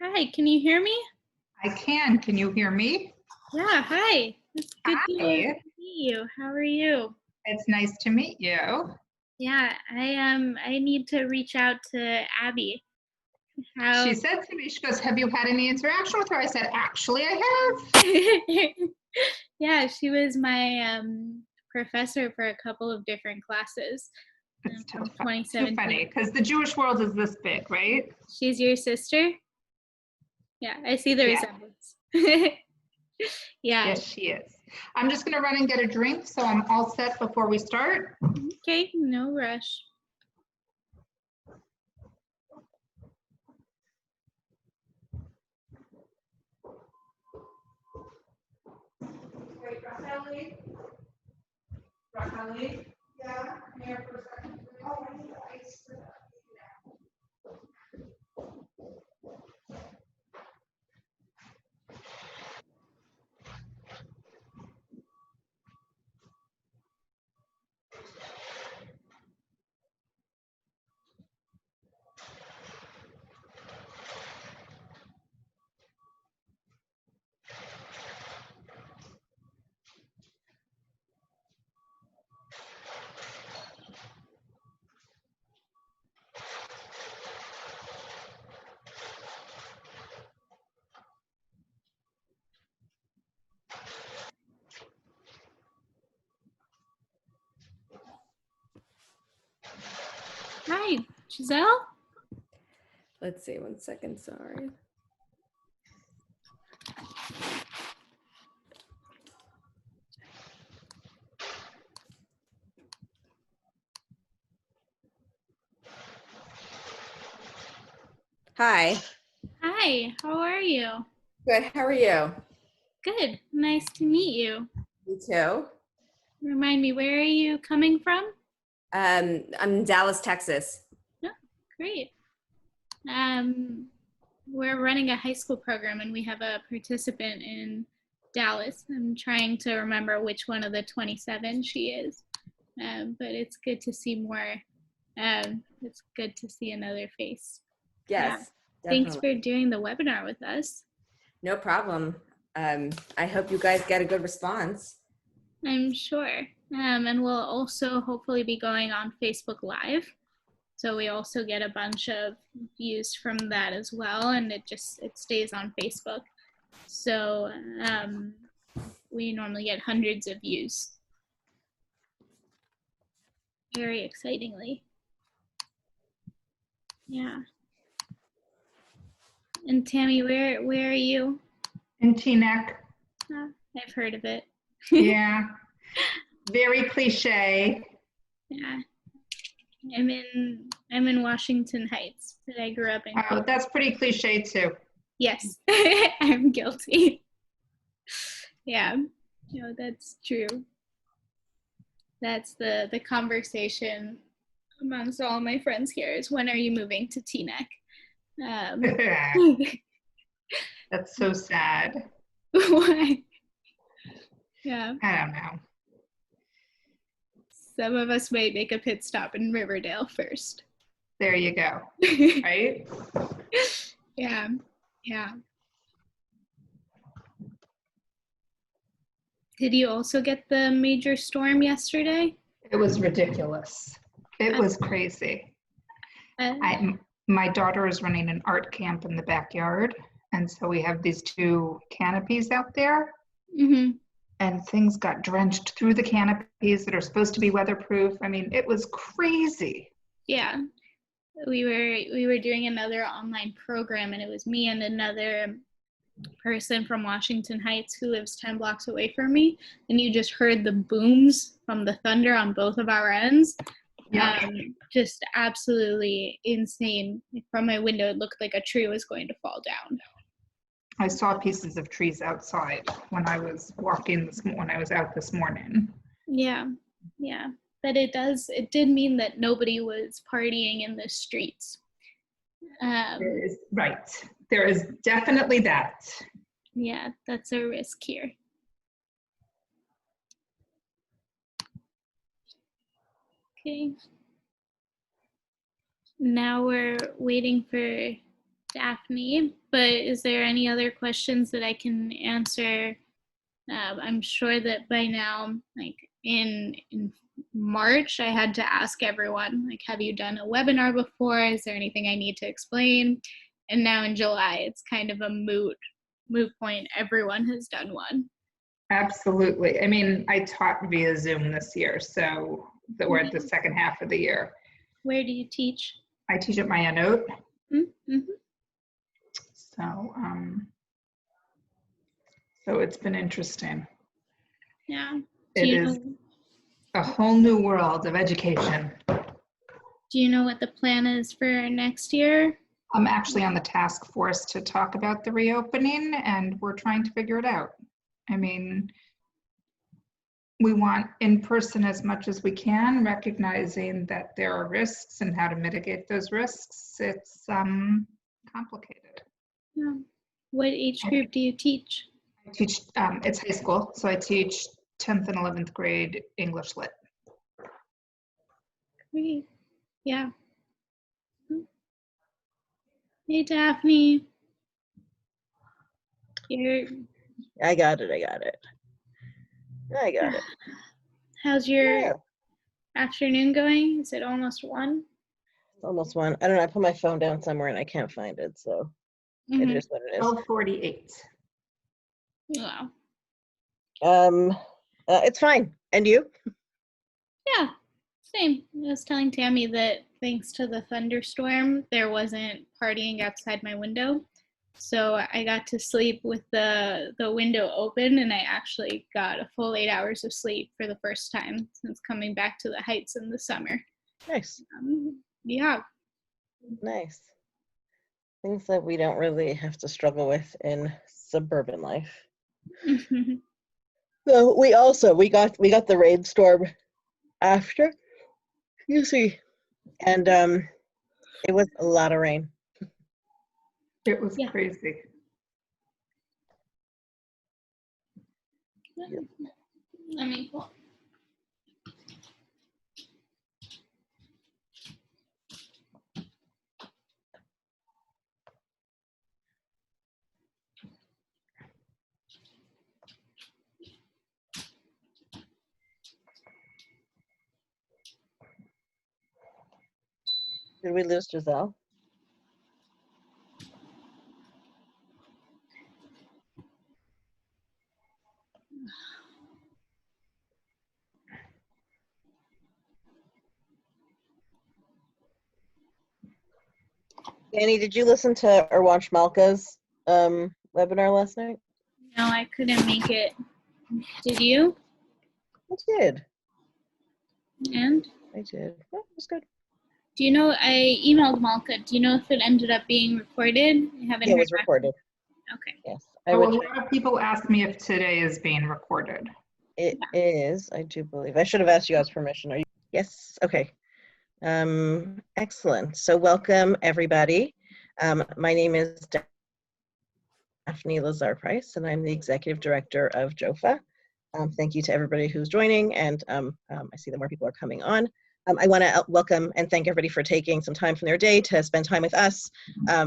Hi, can you hear me? I can. Can you hear me? Yeah, hi. It's good to Hi. meet you. How are you? It's nice to meet you. Yeah, I need to reach out to Abby. She How said to me, she goes, have you had any interaction with her? I said, actually, I have. Yeah, she was my professor for a couple of different classes It's from too 2017. funny because the Jewish world is this big, right? She's your sister? Yeah, I see the Yeah. resemblance. Yeah. Yes, she is. I'm just going to run and get a drink, so I'm all set before we start. Okay, no rush. Wait, Raquel? Yeah, come here for a second. Oh, I need ice for that. Hi, Gisele? Let's see, 1 second, sorry. Hi. Hi, how are you? Good, how are you? Good, nice to meet you. Me too. Remind me, where are you coming from? I'm in Dallas, Texas. Oh, great. We're running a high school program and we have a participant in Dallas. I'm trying to remember which one of the 27 she is, but it's good to see more. It's good to see another face. Yes, Thanks definitely. for doing the webinar with us. No problem. I hope you guys get a good response. I'm sure. And we'll also hopefully be going on Facebook Live. So we also get a bunch of views from that as well, and it stays on Facebook. So we normally get hundreds of views. Very excitingly. Yeah. And Tammie, where are you? In Teaneck. I've heard of it. Yeah. Very cliche. Yeah. I'm in Washington Heights, but I grew up in. Oh, that's pretty cliche too. Yes, I'm guilty. Yeah, no, that's true. That's the conversation amongst all my friends here is, when are you moving to Teaneck? That's so sad. Why? Yeah. I don't know. Some of us might make a pit stop in Riverdale first. There you go. Right? Yeah. Yeah. Did you also get the major storm yesterday? It was ridiculous. It was crazy. My daughter is running an art camp in the backyard, and so we have these two canopies out there. Mm-hmm. And things got drenched through the canopies that are supposed to be weatherproof. I mean, it was crazy. Yeah. We were doing another online program, and it was me and another person from Washington Heights who lives 10 blocks away from me, and you just heard the booms from the thunder on both of our ends. Yeah. Just absolutely insane. From my window, it looked like a tree was going to fall down. I saw pieces of trees outside when I was when I was out this morning. Yeah. But it did mean that nobody was partying in the streets. Right. There is definitely that. Yeah, that's a risk here. Okay. Now we're waiting for Daphne, but is there any other questions that I can answer? I'm sure that by now, like in March, I had to ask everyone, like, have you done a webinar before? Is there anything I need to explain? And now in July, it's kind of a moot point. Everyone has done one. Absolutely. I mean, I taught via Zoom this year, so that we're at the second half of the year. Where do you teach? I teach at Ma'ayanot. Mm-hmm. So, so it's been interesting. Yeah. It is a whole new world of education. Do you know what the plan is for next year? I'm actually on the task force to talk about the reopening, and we're trying to figure it out. I mean, we want in person as much as we can, recognizing that there are risks and how to mitigate those risks. It's complicated. Yeah. What age group do you teach? I teach, it's high school, so I teach 10th and 11th grade English Lit. Great. Yeah. Hey, Daphne. I got it. How's your Yeah. afternoon going? Is it almost 1? It's almost 1. I don't know. I put my phone down somewhere and I can't find it, so it is what it is. 12:48. Wow. It's fine. And you? Yeah, same. I was telling Tammie that thanks to the thunderstorm, there wasn't partying outside my window. So I got to sleep with the window open, and I actually got a full 8 hours of sleep for the first time since coming back to the Heights in the summer. Nice. Yeah. Nice. Things that we don't really have to struggle with in suburban life. So we got the rainstorm after. You see. And it was a lot of rain. It was Yeah. crazy. Let me pull. Did we lose Gisele? Danny, did you listen to or watch Malka's webinar last night? No, I couldn't make it. Did you? I did. And? I did. Well, it was good. Do you know, I emailed Malka. Do you know if it ended up being recorded? I haven't Yeah, it heard was back. recorded. Okay. Yes. A lot of people ask me if today is being recorded. It is, I do believe. I should have asked you guys permission. Are you? Yes. Okay. Excellent. So welcome everybody. My name is Daphne Lazar Price, and I'm the executive director of JOFA. Thank you to everybody who's joining, and I see that more people are coming on. I want to welcome and thank everybody for taking some time from their day to spend time with us,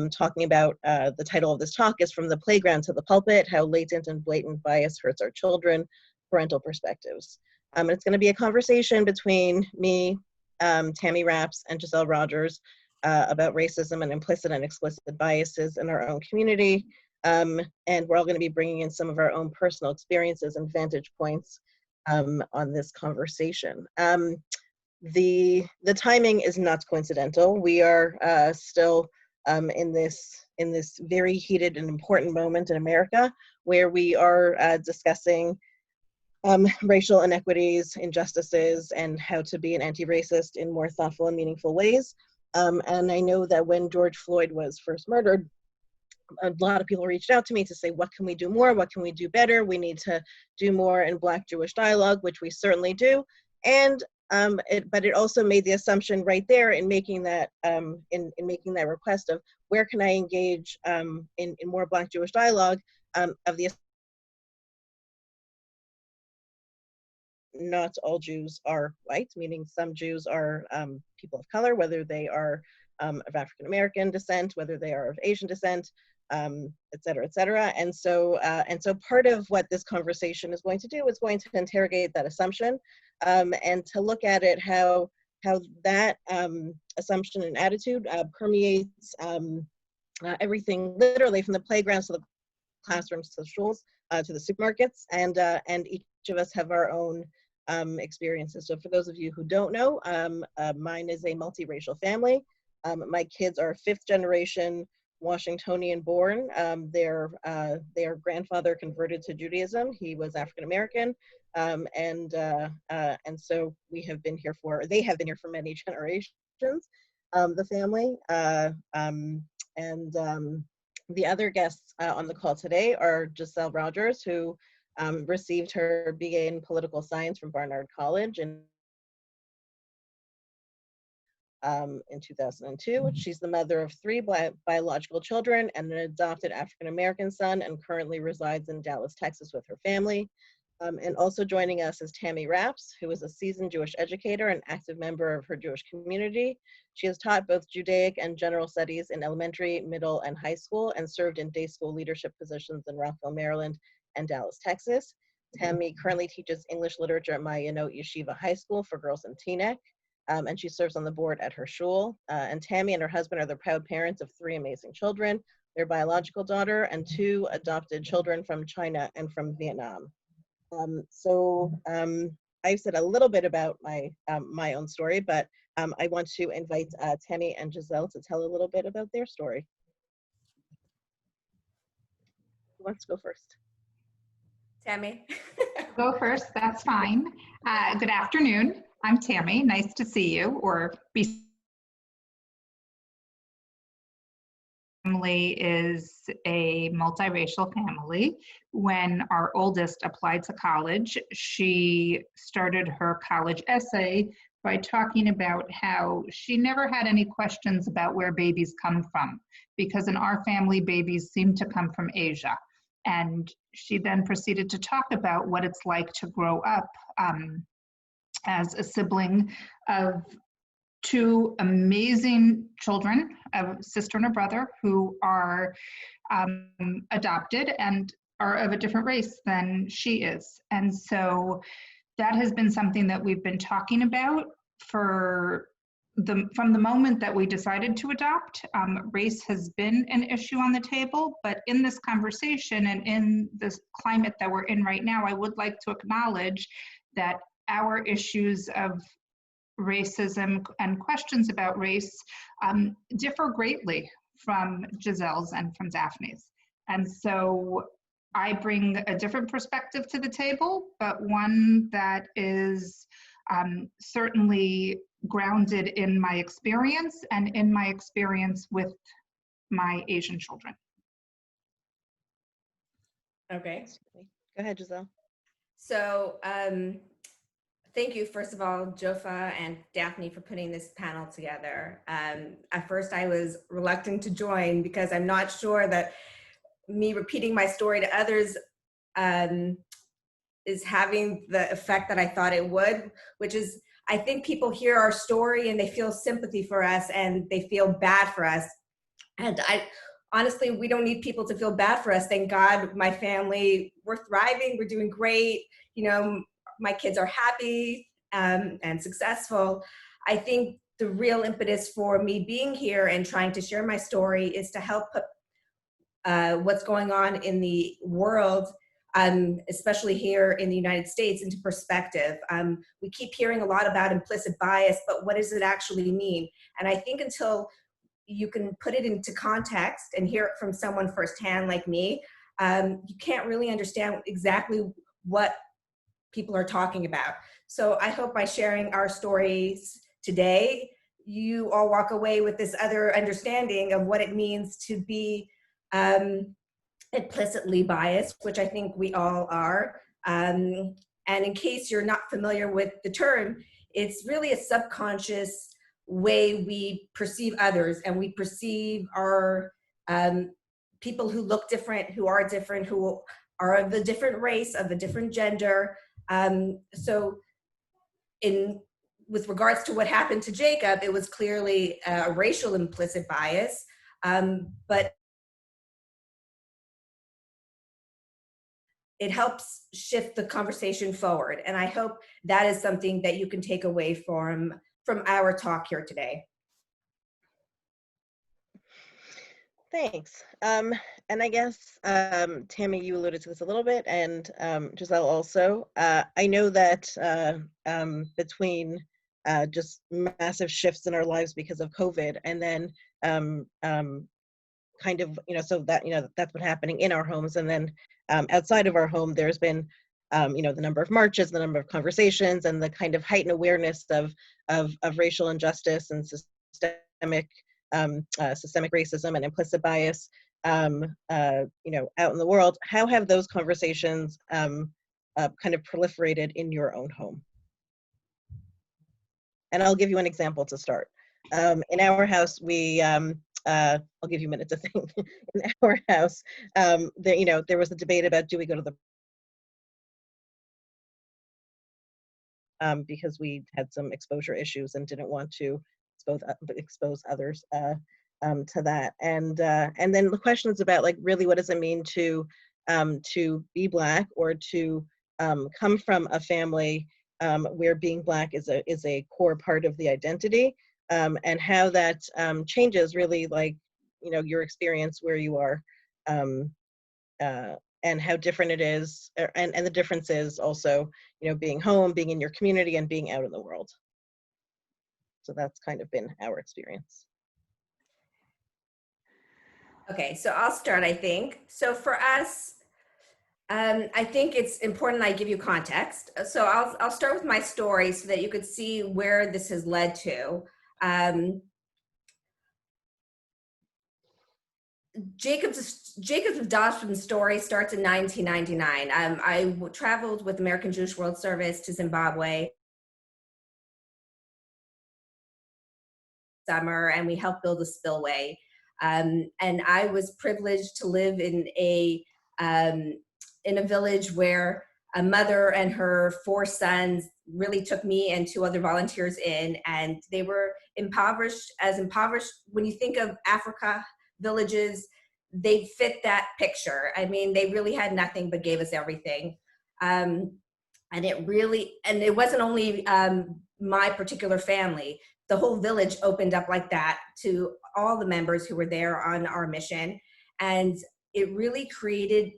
talking about the title of this talk is From the Playground to the Pulpit, How Latent and Blatant Bias Hurts Our Children, Parental Perspectives. It's going to be a conversation between me, Tammie Rapps, and Gisele Rogers about racism and implicit and explicit biases in our own community. And we're all going to be bringing in some of our own personal experiences and vantage points on this conversation. The timing is not coincidental. We are still in this very heated and important moment in America where we are discussing racial inequities, injustices, and how to be an anti-racist in more thoughtful and meaningful ways. And I know that when George Floyd was first murdered, a lot of people reached out to me to say, what can we do more? What can we do better? We need to do more in Black-Jewish dialogue, which we certainly do. And but it also made the assumption right there in making that in making that request of where can I engage in more Black-Jewish dialogue of the not all Jews are white, meaning some Jews are people of color, whether they are of African American descent, whether they are of Asian descent, et cetera, et cetera. And so part of what this conversation is going to do is going to interrogate that assumption, and to look at it how that assumption and attitude permeates everything, literally from the playgrounds to the classrooms to the schools to the supermarkets, and each of us have our own experiences. So for those of you who don't know, mine is a multiracial family. My kids are 5th generation Washingtonian born. Their grandfather converted to Judaism. He was African American, and so they have been here for many generations. The family, the other guests on the call today are Gisele Rogers, who received her BA in political science from Barnard College in 2002. She's the mother of 3 biological children and an adopted African-American son, and currently resides in Dallas, Texas with her family. And also joining us is Tammie Rapps, who is a seasoned Jewish educator and active member of her Jewish community. She has taught both Judaic and General Studies in elementary, middle, and high school, and served in day school leadership positions in Rockville, Maryland, and Dallas, Texas. Tammie currently teaches English literature at Ma'ayanot Yeshiva High School for girls in Teaneck. And she serves on the board at her shul. And Tammie and her husband are the proud parents of 3 amazing children, their biological daughter and 2 adopted children from China and from Vietnam. I've said a little bit about my own story, but I want to invite Tammie and Gisele to tell a little bit about their story. Who wants to go first? Tammie. Go first, that's fine. Good afternoon. I'm Tammie. Nice to see you, or be. Family is a multiracial family. When our oldest applied to college, she started her college essay by talking about how she never had any questions about where babies come from, because in our family, babies seem to come from Asia. And she then proceeded to talk about what it's like to grow up as a sibling of 2 amazing children, a sister and a brother, who are adopted and are of a different race than she is. And so that has been something that we've been talking about from the moment that we decided to adopt. Race has been an issue on the table, but in this conversation and in this climate that we're in right now, I would like to acknowledge that our issues of racism and questions about race differ greatly from Gisele's and from Daphne's. And so I bring a different perspective to the table, but one that is certainly grounded in my experience and in my experience with my Asian children. Okay. Go ahead, Gisele. So thank you, first of all, JOFA and Daphne, for putting this panel together. At first, I was reluctant to join because I'm not sure that me repeating my story to others is having the effect that I thought it would, which is, I think people hear our story and they feel sympathy for us and they feel bad for us. And honestly, we don't need people to feel bad for us. Thank God, my family, we're thriving, we're doing great. You know, my kids are happy and successful. I think the real impetus for me being here and trying to share my story is to help put what's going on in the world, especially here in the United States, into perspective. We keep hearing a lot about implicit bias, but what does it actually mean? And I think until you can put it into context and hear it from someone firsthand like me, you can't really understand exactly what people are talking about. So I hope by sharing our stories today, you all walk away with this other understanding of what it means to be implicitly biased, which I think we all are. And in case you're not familiar with the term, it's really a subconscious way we perceive others, and we perceive our people who look different, who are different, who are of a different race, of a different gender. So with regards to what happened to Jacob, it was clearly a racial implicit bias, but it helps shift the conversation forward. And I hope that is something that you can take away from our talk here today. Thanks. And I guess, Tammie, you alluded to this a little bit, and Gisele also. I know that between just massive shifts in our lives because of COVID, and then kind of, so that, that's what's happening in our homes. And then outside of our home, there's been, the number of marches, the number of conversations, and the kind of heightened awareness of racial injustice and systemic racism and implicit bias, out in the world. How have those conversations kind of proliferated in your own home? And I'll give you an example to start. In our house, we, I'll give you a minute to think. In our house, there was a debate about, do we go to the because we had some exposure issues and didn't want to expose others to that. And then the question is about, like, really, what does it mean to be Black, or to come from a family where being Black is a core part of the identity, and how that changes really, like, your experience where you are, and how different it is, and the difference is also, being home, being in your community, and being out in the world. So that's kind of been our experience. Okay, so I'll start, I think. So for us, I think it's important I give you context. So I'll start with my story so that you could see where this has led to. Jacob's adoption story starts in 1999. I traveled with American Jewish World Service to Zimbabwe summer, and we helped build a spillway. And I was privileged to live in a village where a mother and her 4 sons really took me and 2 other volunteers in, and they were impoverished. When you think of Africa villages, they fit that picture. I mean, they really had nothing but gave us everything. And it wasn't only my particular family. The whole village opened up like that to all the members who were there on our mission. And it really created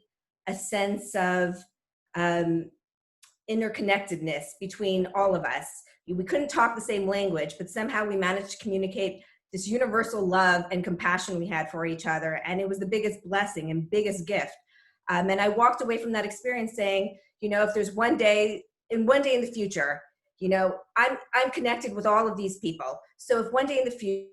a sense of interconnectedness between all of us. We couldn't talk the same language, but somehow we managed to communicate this universal love and compassion we had for each other. And it was the biggest blessing and biggest gift. And I walked away from that experience saying, if there's one day in the future, I'm connected with all of these people. So if one day in the future,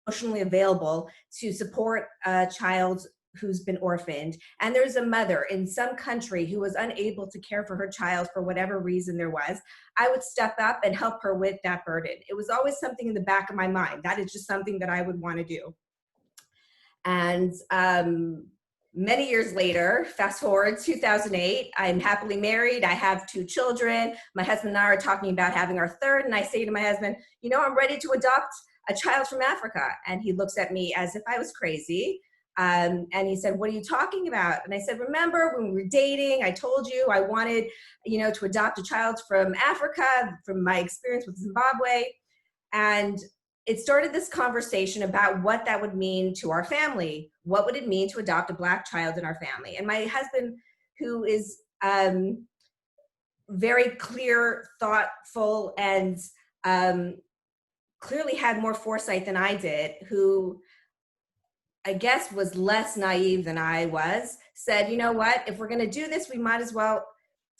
emotionally available to support a child who's been orphaned, and there's a mother in some country who was unable to care for her child for whatever reason there was, I would step up and help her with that burden. It was always something in the back of my mind. That is just something that I would want to do. And many years later, fast forward 2008, I'm happily married. I have 2 children. My husband and I are talking about having our 3rd. And I say to my husband, I'm ready to adopt a child from Africa. And he looks at me as if I was crazy. And he said, what are you talking about? And I said, remember when we were dating, I told you I wanted, to adopt a child from Africa, from my experience with Zimbabwe. And it started this conversation about what that would mean to our family. What would it mean to adopt a Black child in our family? And my husband, who is very clear, thoughtful, and clearly had more foresight than I did, who I guess was less naive than I was, said, you know what, if we're going to do this, we might as well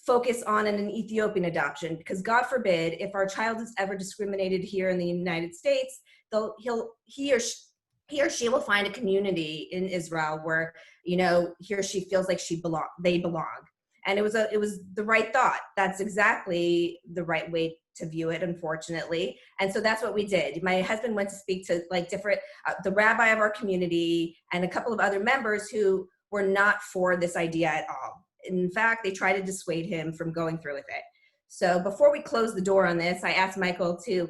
focus on an Ethiopian adoption, because God forbid, if our child is ever discriminated here in the United States, he or she will find a community in Israel where, he or she feels like they belong. And it was the right thought. That's exactly the right way to view it, unfortunately. And so that's what we did. My husband went to speak to the rabbi of our community and a couple of other members who were not for this idea at all. In fact, they tried to dissuade him from going through with it. So before we close the door on this, I asked Michael to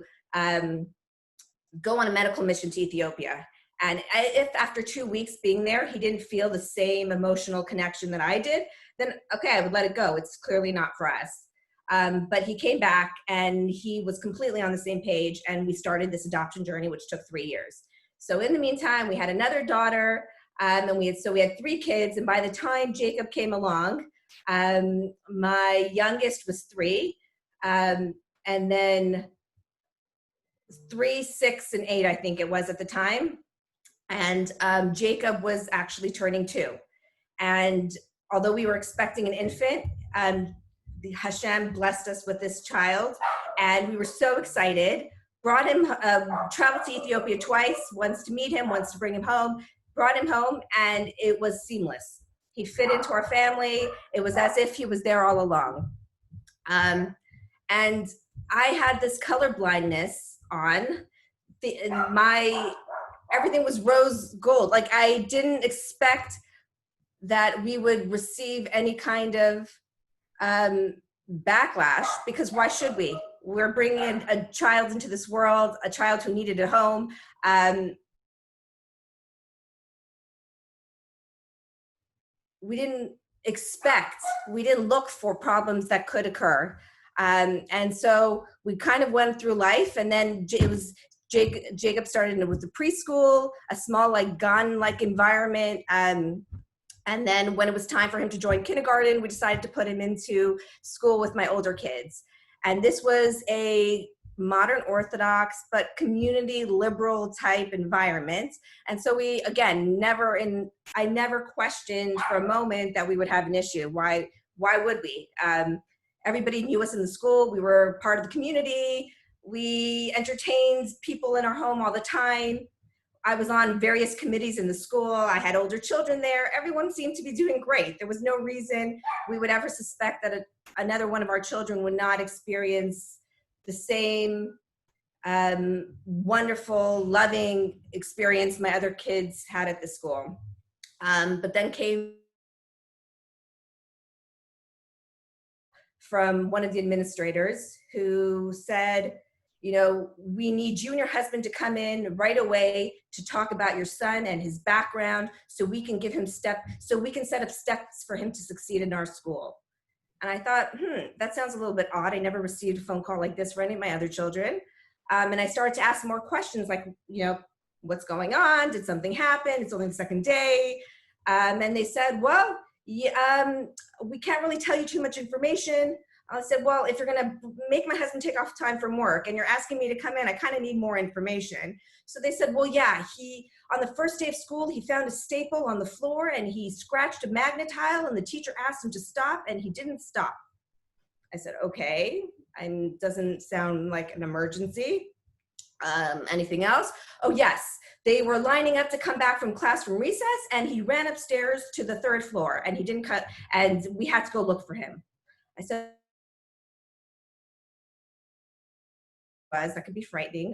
go on a medical mission to Ethiopia. And if after 2 weeks being there, he didn't feel the same emotional connection that I did, then okay, I would let it go. It's clearly not for us. But he came back and he was completely on the same page, and we started this adoption journey, which took 3 years. So in the meantime, we had another daughter, and we had 3 kids. And by the time Jacob came along, my youngest was 3, and then 3, 6, and 8, I think it was at the time. And Jacob was actually turning 2. And although we were expecting an infant, Hashem blessed us with this child, and we were so excited. Brought him, traveled to Ethiopia twice, once to meet him, once to bring him home, brought him home, and it was seamless. He fit into our family. It was as if he was there all along. And I had this color blindness on. Everything was rose gold. Like, I didn't expect that we would receive any kind of backlash, because why should we? We're bringing a child into this world, a child who needed a home. We didn't look for problems that could occur. And so we kind of went through life, and then Jacob started with the preschool, a small, like, Gan-like environment. And then when it was time for him to join kindergarten, we decided to put him into school with my older kids. And this was a modern Orthodox, but community liberal type environment. And so we, again, I never questioned for a moment that we would have an issue. Why would we? Everybody knew us in the school. We were part of the community. We entertained people in our home all the time. I was on various committees in the school. I had older children there. Everyone seemed to be doing great. There was no reason we would ever suspect that another one of our children would not experience the same wonderful, loving experience my other kids had at the school. But then came from one of the administrators who said, you know, we need you and your husband to come in right away to talk about your son and his background, so we can set up steps for him to succeed in our school. And I thought, that sounds a little bit odd. I never received a phone call like this for any of my other children. And I started to ask more questions, like, you know, what's going on? Did something happen? It's only the second day. And they said, well, we can't really tell you too much information. I said, well, if you're going to make my husband take off time from work and you're asking me to come in, I kind of need more information. So they said, well, yeah, on the first day of school, he found a staple on the floor and he scratched a magnetile, and the teacher asked him to stop and he didn't stop. I said, okay, and doesn't sound like an emergency. Anything else? Oh, yes. They were lining up to come back from classroom recess, and he ran upstairs to the 3rd floor, and he didn't and we had to go look for him. I said, that could be frightening.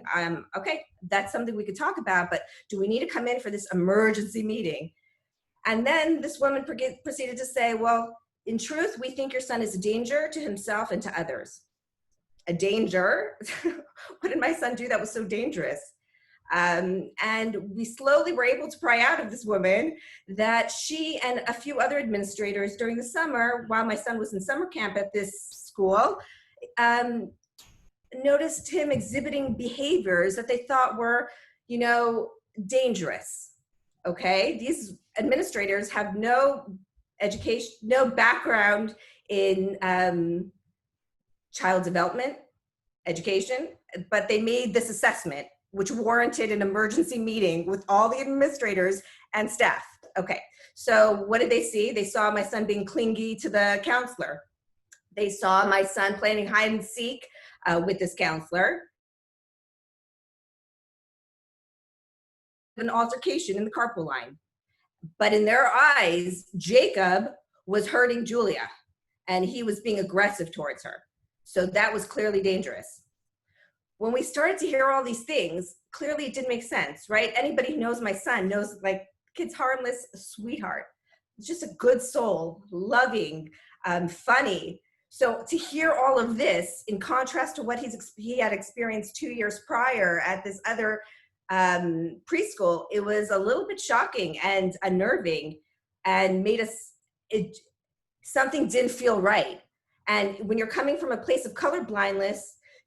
Okay, that's something we could talk about, but do we need to come in for this emergency meeting? And then this woman proceeded to say, well, in truth, we think your son is a danger to himself and to others. A danger? What did my son do that was so dangerous? And we slowly were able to pry out of this woman that she and a few other administrators during the summer, while my son was in summer camp at this school, noticed him exhibiting behaviors that they thought were, you know, dangerous. Okay, these administrators have no education, no background in child development, education, but they made this assessment, which warranted an emergency meeting with all the administrators and staff. Okay, so what did they see? They saw my son being clingy to the counselor. They saw my son playing hide and seek with this counselor. An altercation in the carpool line. But in their eyes, Jacob was hurting Julia, and he was being aggressive towards her. So that was clearly dangerous. When we started to hear all these things, clearly it didn't make sense, right? Anybody who knows my son knows, like, kid's harmless, sweetheart. Just a good soul, loving, funny. So to hear all of this in contrast to what he had experienced 2 years prior at this other preschool, it was a little bit shocking and unnerving, and made us, something didn't feel right. And when you're coming from a place of colorblindness,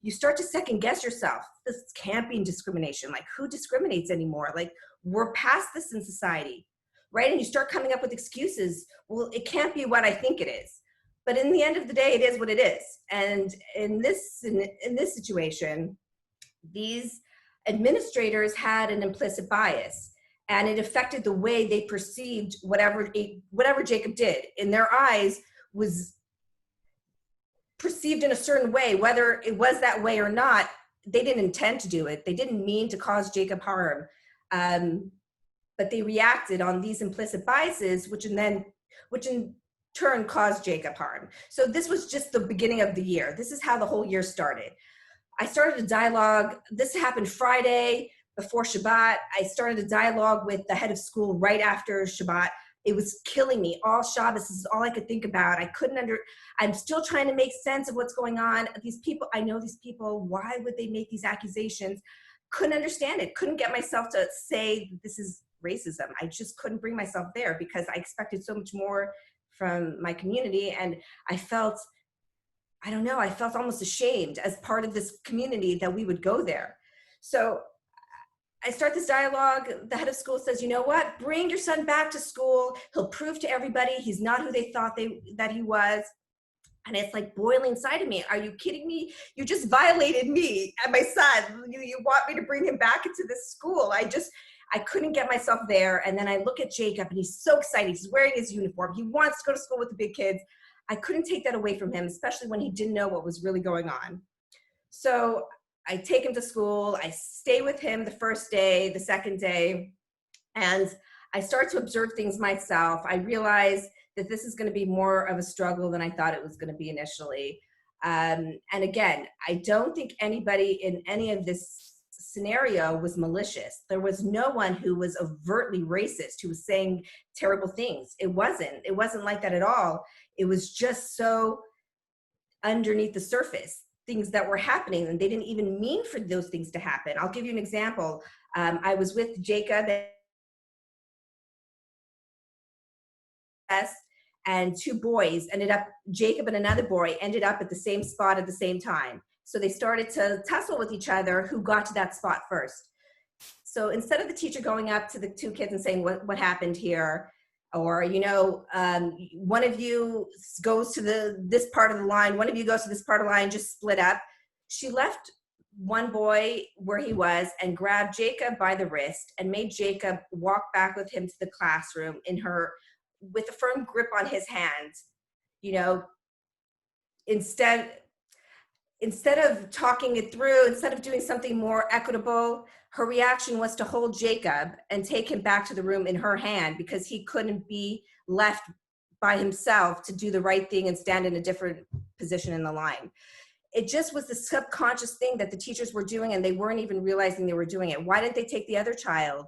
you start to second guess yourself. This can't be discrimination. Like, who discriminates anymore? Like, we're past this in society, right? And you start coming up with excuses. Well, it can't be what I think it is. But in the end of the day, it is what it is. And in this situation, these administrators had an implicit bias, and it affected the way they perceived whatever Jacob did. In their eyes, was perceived in a certain way, whether it was that way or not. They didn't intend to do it. They didn't mean to cause Jacob harm. But they reacted on these implicit biases, which in turn caused Jacob harm. So this was just the beginning of the year. This is how the whole year started. I started a dialogue. This happened Friday before Shabbat. I started a dialogue with the head of school right after Shabbat. It was killing me. All Shabbos, this is all I could think about. I'm still trying to make sense of what's going on. These people, I know these people, why would they make these accusations? Couldn't understand it. Couldn't get myself to say this is racism. I just couldn't bring myself there because I expected so much more from my community. And I felt almost ashamed as part of this community that we would go there. So I start this dialogue. The head of school says, you know what, bring your son back to school. He'll prove to everybody he's not who they thought that he was. And it's like boiling inside of me. Are you kidding me? You just violated me and my son. You want me to bring him back into this school? I couldn't get myself there. And then I look at Jacob and he's so excited. He's wearing his uniform. He wants to go to school with the big kids. I couldn't take that away from him, especially when he didn't know what was really going on. So I take him to school. I stay with him the first day, the second day, and I start to observe things myself. I realize that this is going to be more of a struggle than I thought it was going to be initially. And again, I don't think anybody in any of this scenario was malicious. There was no one who was overtly racist, who was saying terrible things. It wasn't like that at all. It was just so underneath the surface, things that were happening, and they didn't even mean for those things to happen. I'll give you an example. I was with Jacob and two boys Jacob and another boy ended up at the same spot at the same time. So they started to tussle with each other who got to that spot first. So instead of the teacher going up to the two kids and saying what happened here, or, one of you goes to this part of the line, one of you goes to this part of the line, just split up. She left one boy where he was and grabbed Jacob by the wrist and made Jacob walk back with him to the classroom with a firm grip on his hands. Instead of talking it through, instead of doing something more equitable, her reaction was to hold Jacob and take him back to the room in her hand because he couldn't be left by himself to do the right thing and stand in a different position in the line. It just was the subconscious thing that the teachers were doing, and they weren't even realizing they were doing it. Why didn't they take the other child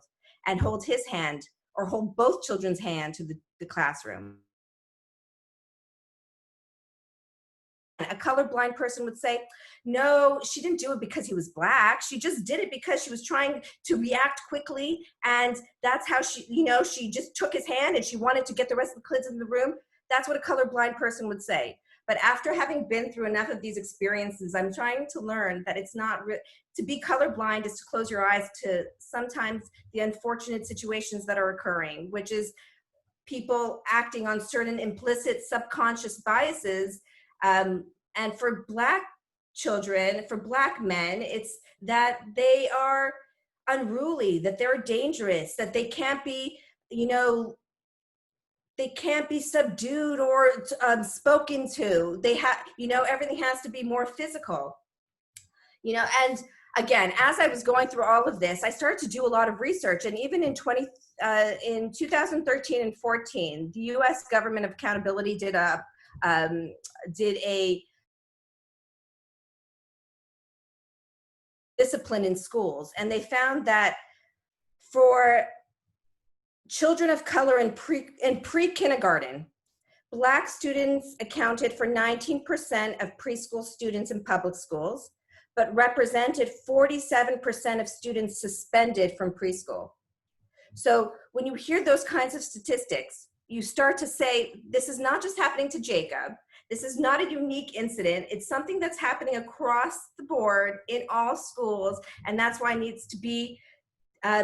and hold his hand or hold both children's hand to the classroom? A colorblind person would say, no, she didn't do it because he was Black. She just did it because she was trying to react quickly. And that's how she just took his hand and she wanted to get the rest of the kids in the room. That's what a colorblind person would say. But after having been through enough of these experiences, I'm trying to learn that it's not to be colorblind is to close your eyes to sometimes the unfortunate situations that are occurring, which is people acting on certain implicit subconscious biases. And for Black children, for Black men, it's that they are unruly, that they're dangerous, that they can't be, they can't be subdued or spoken to. They have, everything has to be more physical, and again, as I was going through all of this, I started to do a lot of research. And even in 2013 and 14, the U.S. Government of Accountability did a discipline in schools, and they found that for children of color in pre-kindergarten, Black students accounted for 19% of preschool students in public schools, but represented 47% of students suspended from preschool. So when you hear those kinds of statistics, you start to say, this is not just happening to Jacob. This is not a unique incident. It's something that's happening across the board in all schools, and that's why it needs to be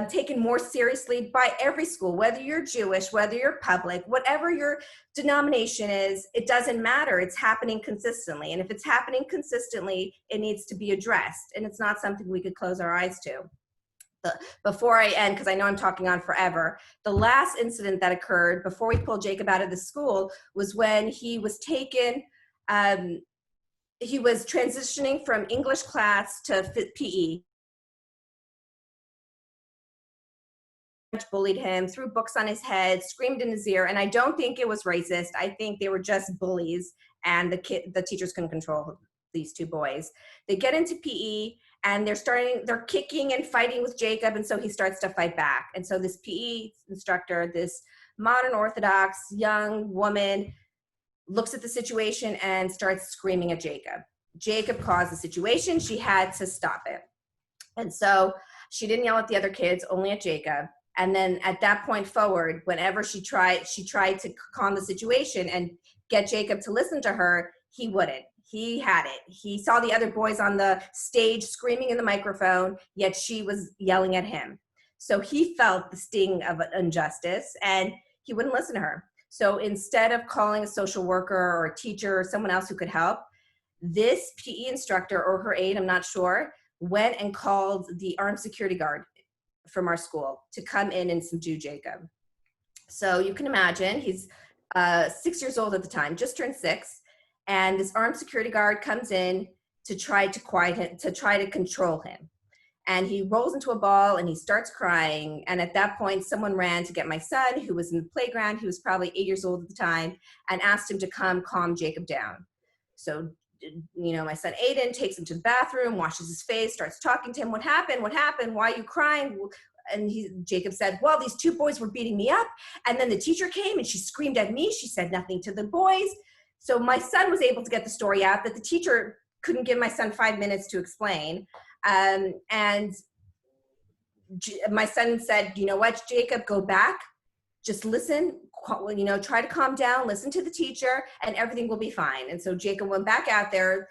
taken more seriously by every school, whether you're Jewish, whether you're public, whatever your denomination is, it doesn't matter. It's happening consistently. And if it's happening consistently, it needs to be addressed. And it's not something we could close our eyes to. Before I end, because I know I'm talking on forever, the last incident that occurred before we pulled Jacob out of the school was when he was taken, he was transitioning from English class to PE. Bullied him, threw books on his head, screamed in his ear, and I don't think it was racist. I think they were just bullies, and the teachers couldn't control these two boys. They get into PE, and they're kicking and fighting with Jacob, and so he starts to fight back. And so this PE instructor, this modern Orthodox young woman, looks at the situation and starts screaming at Jacob. Jacob caused the situation. She had to stop it. And so she didn't yell at the other kids, only at Jacob. And then at that point forward, whenever she tried to calm the situation and get Jacob to listen to her, he wouldn't. He had it. He saw the other boys on the stage screaming in the microphone, yet she was yelling at him. So he felt the sting of injustice, and he wouldn't listen to her. So instead of calling a social worker or a teacher or someone else who could help, this PE instructor or her aide, I'm not sure, went and called the armed security guard from our school to come in and subdue Jacob. So you can imagine he's 6 years old at the time, just turned 6, and this armed security guard comes in to try to quiet him, to try to control him. And he rolls into a ball and he starts crying. And at that point, someone ran to get my son, who was in the playground. He was probably 8 years old at the time, and asked him to come calm Jacob down. So, my son Aiden takes him to the bathroom, washes his face, starts talking to him. What happened? What happened? Why are you crying? And Jacob said, well, these two boys were beating me up. And then the teacher came and she screamed at me. She said nothing to the boys. So my son was able to get the story out that the teacher couldn't give my son 5 minutes to explain. And my son said, you know what, Jacob, go back, just listen, try to calm down, listen to the teacher, and everything will be fine. And so Jacob went back out there,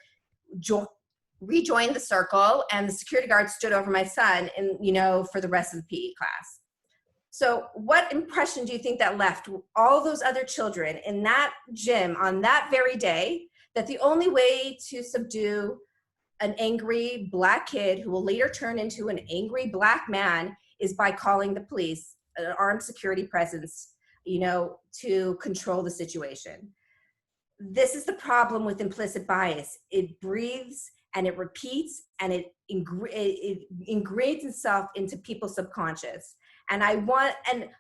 rejoined the circle, and the security guard stood over my son and, for the rest of the PE class. So what impression do you think that left all those other children in that gym on that very day, that the only way to subdue an angry Black kid who will later turn into an angry Black man is by calling the police, an armed security presence, to control the situation? This is the problem with implicit bias. It breathes and it repeats and it ingrains itself into people's subconscious. And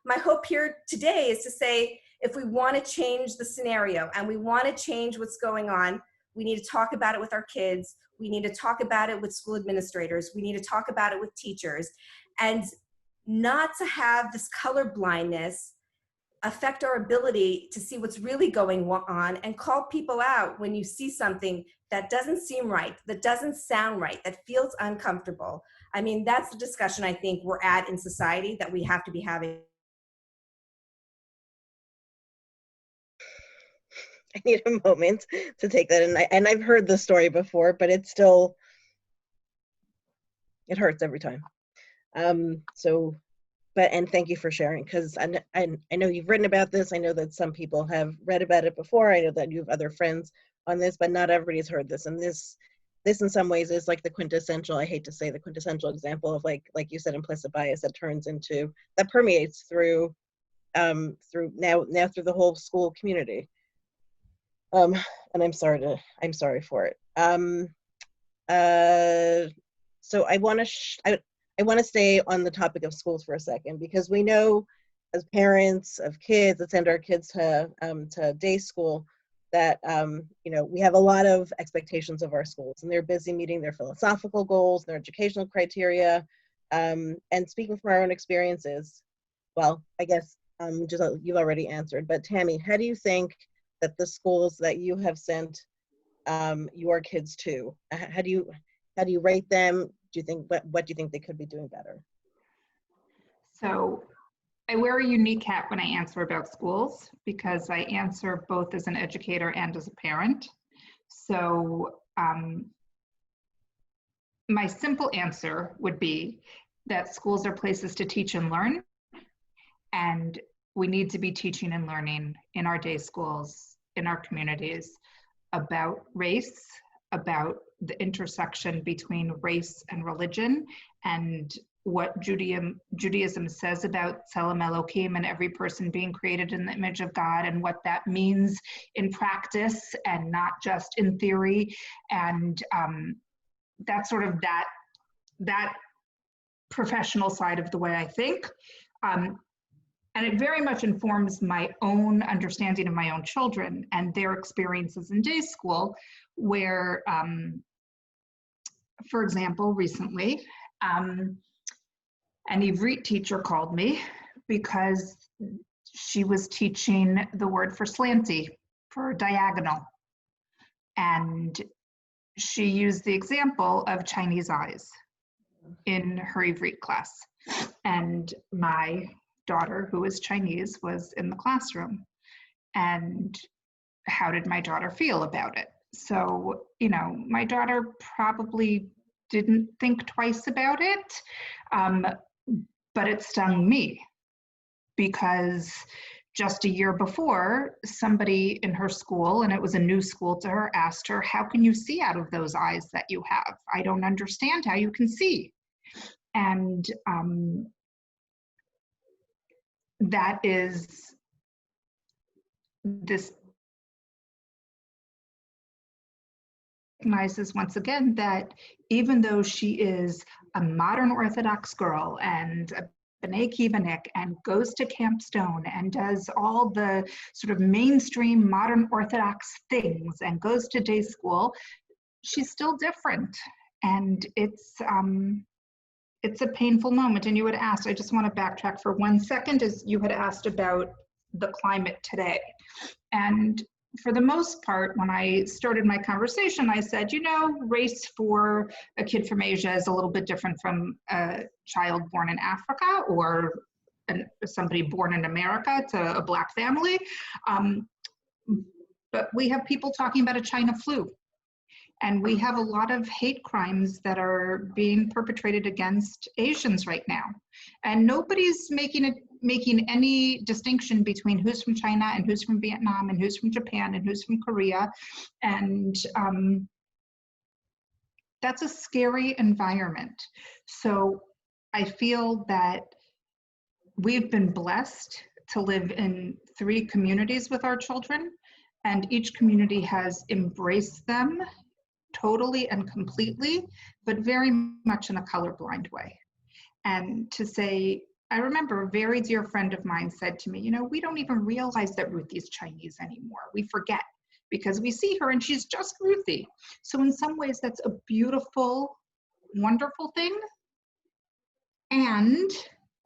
my hope here today is to say, if we want to change the scenario and we want to change what's going on, we need to talk about it with our kids. We need to talk about it with school administrators. We need to talk about it with teachers, and not to have this color blindness affect our ability to see what's really going on and call people out when you see something that doesn't seem right, that doesn't sound right, that feels uncomfortable. I mean, that's the discussion I think we're at in society that we have to be having. I need a moment to take that in. And I've heard the story before, but it hurts every time. And thank you for sharing, because I know you've written about this. I know that some people have read about it before. I know that you have other friends on this, but not everybody's heard this. And this in some ways is like the quintessential, I hate to say the quintessential example of like you said, implicit bias that permeates through now through the whole school community. And I'm sorry for it. So I want to stay on the topic of schools for a second, because we know as parents of kids that send our kids to day school that we have a lot of expectations of our schools, and they're busy meeting their philosophical goals, their educational criteria. And speaking from our own experiences, well, I guess Gisele, you've already answered, but Tammie, how do you think that the schools that you have sent your kids to, how do you rate them? Do you think, what do you think they could be doing better? So I wear a unique hat when I answer about schools because I answer both as an educator and as a parent. So my simple answer would be that schools are places to teach and learn, and we need to be teaching and learning in our day schools, in our communities, about race, about the intersection between race and religion, and what Judaism says about Tselem Elohim and every person being created in the image of God, and what that means in practice and not just in theory. And that's sort of that professional side of the way I think. And it very much informs my own understanding of my own children and their experiences in day school, where, for example, recently, an Ivrit teacher called me because she was teaching the word for slanty, for diagonal. And she used the example of Chinese eyes in her Ivrit class. And my daughter, who is Chinese, was in the classroom. And how did my daughter feel about it? So, you know, my daughter probably didn't think twice about it, but it stung me because just a year before, somebody in her school, and it was a new school to her, asked her, how can you see out of those eyes that you have? I don't understand how you can see. And that is this recognizes once again that even though she is a modern Orthodox girl and a B'nai Kivanik and goes to Camp Stone and does all the sort of mainstream modern Orthodox things and goes to day school, she's still different. And it's a painful moment. And you had asked, I just want to backtrack for 1 second, as you had asked about the climate today. And for the most part, when I started my conversation, I said, you know, race for a kid from Asia is a little bit different from a child born in Africa or somebody born in America to a Black family. But we have people talking about a China flu. And we have a lot of hate crimes that are being perpetrated against Asians right now. And nobody's making any distinction between who's from China and who's from Vietnam and who's from Japan and who's from Korea. And that's a scary environment. So I feel that we've been blessed to live in 3 communities with our children, and each community has embraced them totally and completely, but very much in a colorblind way. And to say, I remember a very dear friend of mine said to me, you know, we don't even realize that Ruthie's Chinese anymore. We forget because we see her and she's just Ruthie. So in some ways that's a beautiful, wonderful thing. And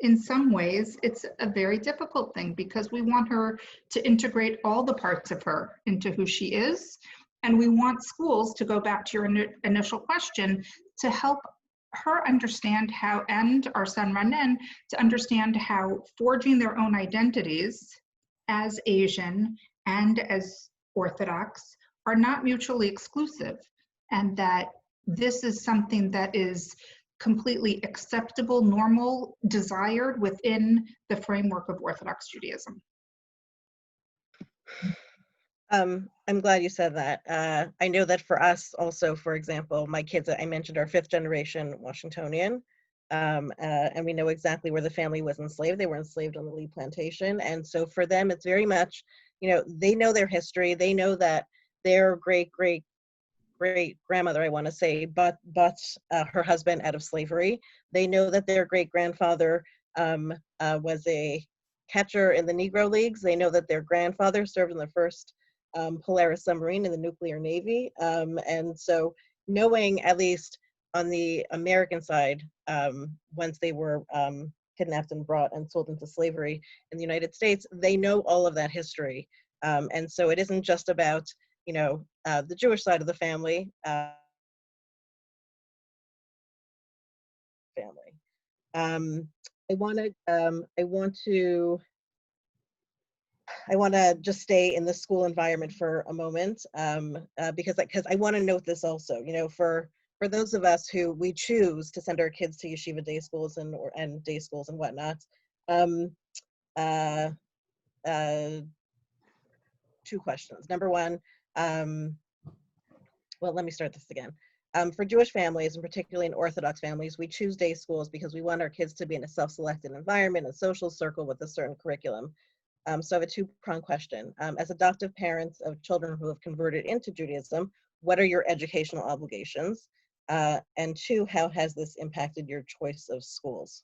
in some ways it's a very difficult thing because we want her to integrate all the parts of her into who she is. And we want schools, to go back to your initial question, to help her understand how, and our son Ranen, to understand how forging their own identities as Asian and as Orthodox are not mutually exclusive, and that this is something that is completely acceptable, normal, desired within the framework of Orthodox Judaism. I'm glad you said that. I know that for us also, for example, my kids, I mentioned, are 5th generation Washingtonian, and we know exactly where the family was enslaved. They were enslaved on the Lee Plantation. And so for them, it's very much, you know, they know their history. They know that their great grandmother, I want to say, but her husband out of slavery. They know that their great grandfather was a catcher in the Negro Leagues. They know that their grandfather served in the first Polaris submarine in the nuclear navy. And so knowing, at least on the American side, once they were kidnapped and brought and sold into slavery in the United States, they know all of that history. And so it isn't just about, the Jewish side of the family. I want to just stay in the school environment for a moment, because I want to note this also. For those of us who we choose to send our kids to yeshiva day schools and day schools and whatnot, two questions. Number one, well, let me start this again. For Jewish families, and particularly in Orthodox families, we choose day schools because we want our kids to be in a self-selected environment, a social circle with a certain curriculum. So I have a two-pronged question. As adoptive parents of children who have converted into Judaism, what are your educational obligations? And two, how has this impacted your choice of schools?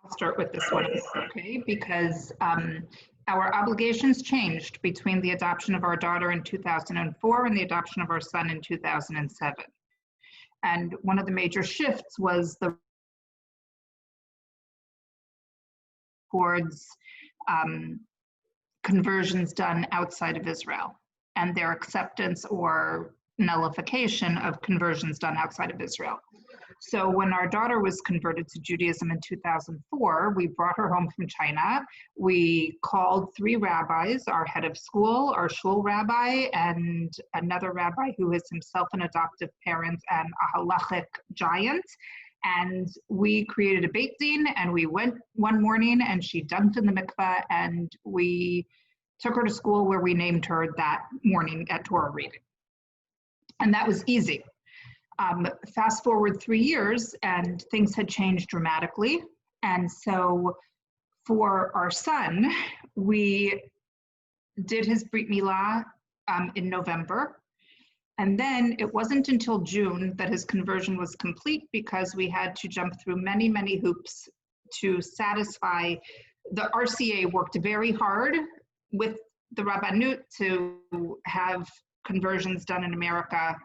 I'll start with this one, okay? Because our obligations changed between the adoption of our daughter in 2004 and the adoption of our son in 2007. And one of the major shifts was towards conversions done outside of Israel and their acceptance or nullification of conversions done outside of Israel. So when our daughter was converted to Judaism in 2004, we brought her home from China. We called 3 rabbis, our head of school, our shul rabbi, and another rabbi who is himself an adoptive parent and a halachic giant. And we created a Beit Din, and we went one morning and she dunked in the mikveh, and we took her to school where we named her that morning at Torah reading. And that was easy. Fast forward 3 years and things had changed dramatically. And so for our son, we did his Brit Milah in November. And then it wasn't until June that his conversion was complete, because we had to jump through many, many hoops to satisfy. The RCA worked very hard with the Rabbanut to have conversions done in America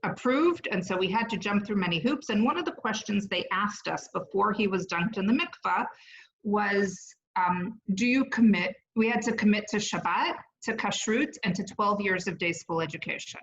approved. And so we had to jump through many hoops. And one of the questions they asked us before he was dunked in the mikveh was, do you commit? We had to commit to Shabbat, to kashrut, and to 12 years of day school education.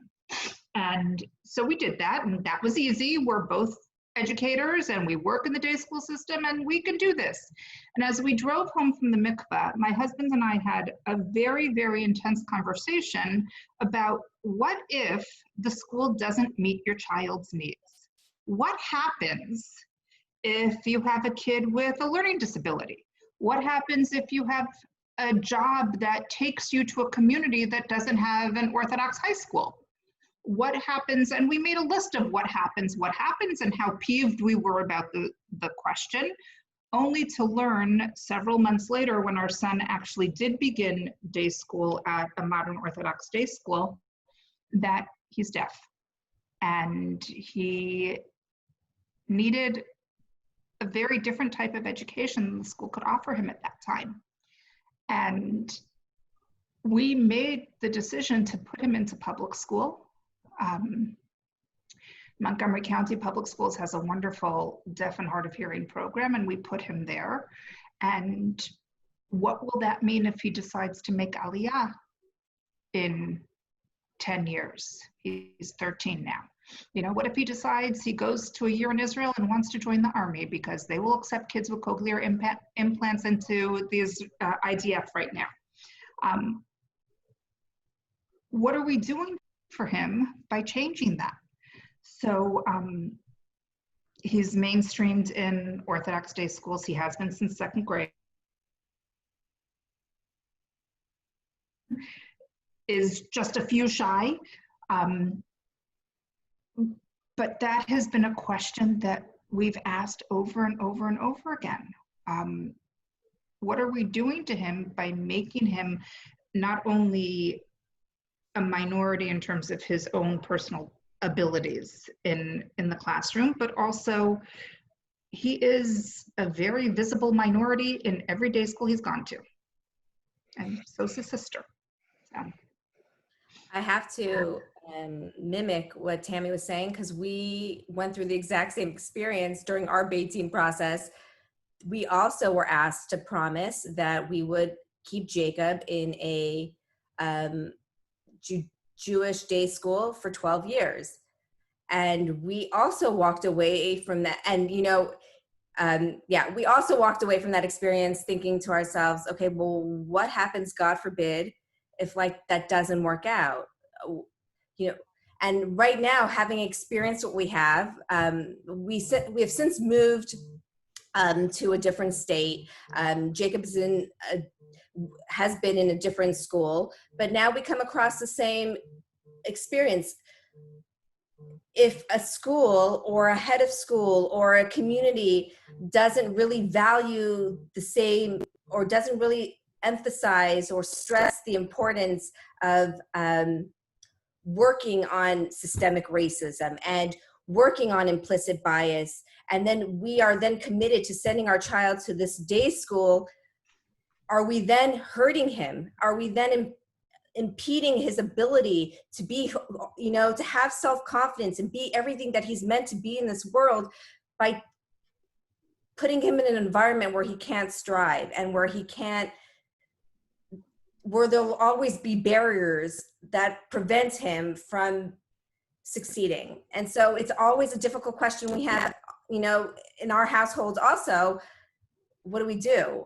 And so we did that, and that was easy. We're both educators and we work in the day school system, and we can do this. And as we drove home from the mikveh, my husband and I had a very, very intense conversation about, what if the school doesn't meet your child's needs? What happens if you have a kid with a learning disability? What happens if you have a job that takes you to a community that doesn't have an Orthodox high school? What happens? And we made a list of what happens, and how peeved we were about the question, only to learn several months later, when our son actually did begin day school at a modern Orthodox day school, that he's deaf. And he needed a very different type of education than the school could offer him at that time. And we made the decision to put him into public school. Montgomery County Public Schools has a wonderful deaf and hard of hearing program, and we put him there. And what will that mean if he decides to make Aliyah in 10 years? He's 13 now. What if he decides he goes to a year in Israel and wants to join the army, because they will accept kids with cochlear implants into these IDF right now? What are we doing for him by changing that? So he's mainstreamed in Orthodox day schools. He has been since 2nd grade. Is just a few shy. But that has been a question that we've asked over and over and over again. What are we doing to him by making him not only a minority in terms of his own personal abilities in the classroom, but also he is a very visible minority in every day school he's gone to. And so's his sister. So. I have to mimic what Tammie was saying, because we went through the exact same experience during our Beit Din process. We also were asked to promise that we would keep Jacob in a Jewish day school for 12 years. And we also walked away from that. And, we also walked away from that experience thinking to ourselves, okay, well, what happens, God forbid, if like that doesn't work out? And right now, having experienced what we have, we have since moved to a different state. Jacob has been in a different school, but now we come across the same experience. If a school or a head of school or a community doesn't really value the same, or doesn't really emphasize or stress the importance of working on systemic racism and working on implicit bias, and then we are then committed to sending our child to this day school, are we then hurting him? Are we then impeding his ability to be, to have self-confidence and be everything that he's meant to be in this world, by putting him in an environment where he can't strive and where there'll always be barriers that prevent him from succeeding? And so it's always a difficult question we have, in our households also. What do we do?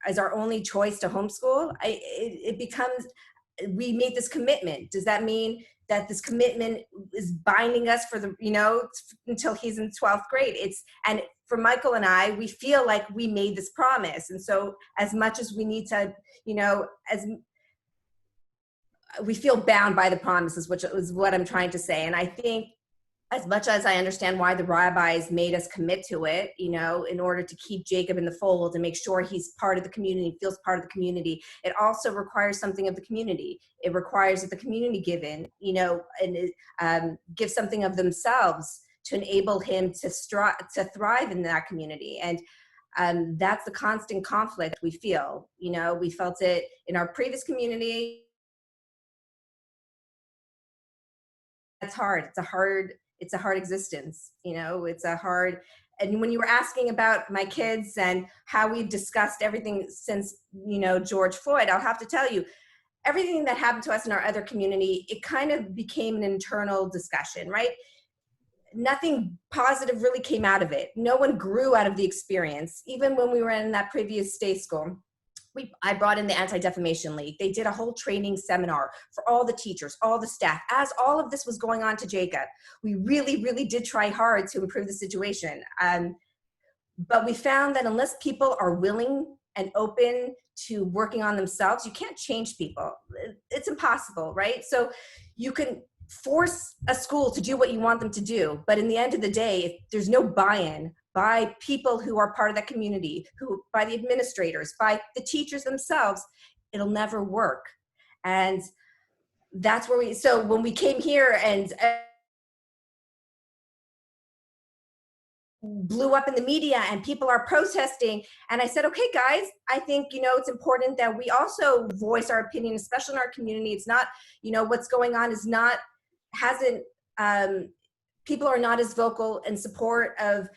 Is our only choice to homeschool? It becomes, we made this commitment. Does that mean that this commitment is binding us for the, until he's in 12th grade? And for Michael and we feel like we made this promise. And so as much as we need to, as we feel bound by the promises, which is what I'm trying to say. And I think, as much as I understand why the rabbis made us commit to it, in order to keep Jacob in the fold and make sure he's part of the community, feels part of the community, it also requires something of the community. It requires that the community give in, and give something of themselves to enable him to thrive in that community. And that's the constant conflict we feel. We felt it in our previous community. It's hard. It's a hard existence, it's a hard, and when you were asking about my kids and how we've discussed everything since, George Floyd, I'll have to tell you, everything that happened to us in our other community, it kind of became an internal discussion, right? Nothing positive really came out of it. No one grew out of the experience. Even when we were in that previous day school, I brought in the Anti-Defamation League. They did a whole training seminar for all the teachers, all the staff. As all of this was going on to Jacob, we really, really did try hard to improve the situation. But we found that unless people are willing and open to working on themselves, you can't change people. It's impossible, right? So you can force a school to do what you want them to do, but in the end of the day, if there's no buy-in by people who are part of that community, by the administrators, by the teachers themselves, it'll never work. And that's where so when we came here and blew up in the media and people are protesting, and I said, okay, guys, I think, it's important that we also voice our opinion, especially in our community. It's not, what's going on is not, people are not as vocal in support of,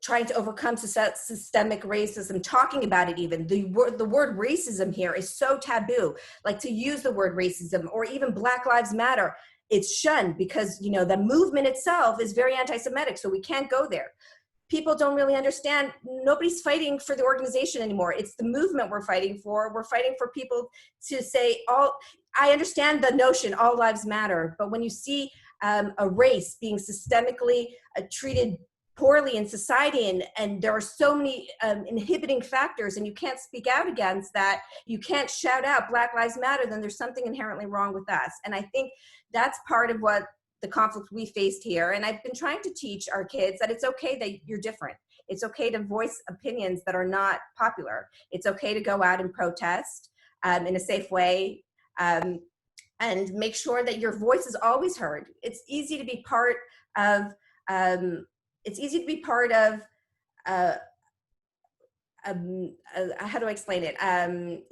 trying to overcome systemic racism, talking about it even. The word racism here is so taboo. Like, to use the word racism or even Black Lives Matter, it's shunned because, the movement itself is very anti-Semitic, so we can't go there. People don't really understand. Nobody's fighting for the organization anymore. It's the movement we're fighting for. We're fighting for people to say, I understand the notion, all lives matter, but when you see a race being systemically treated poorly in society, and there are so many inhibiting factors, and you can't speak out against that, you can't shout out Black Lives Matter, then there's something inherently wrong with us. And I think that's part of what the conflict we faced here. And I've been trying to teach our kids that it's okay that you're different. It's okay to voice opinions that are not popular. It's okay to go out and protest in a safe way, and make sure that your voice is always heard. It's easy to be part of, how do I explain it?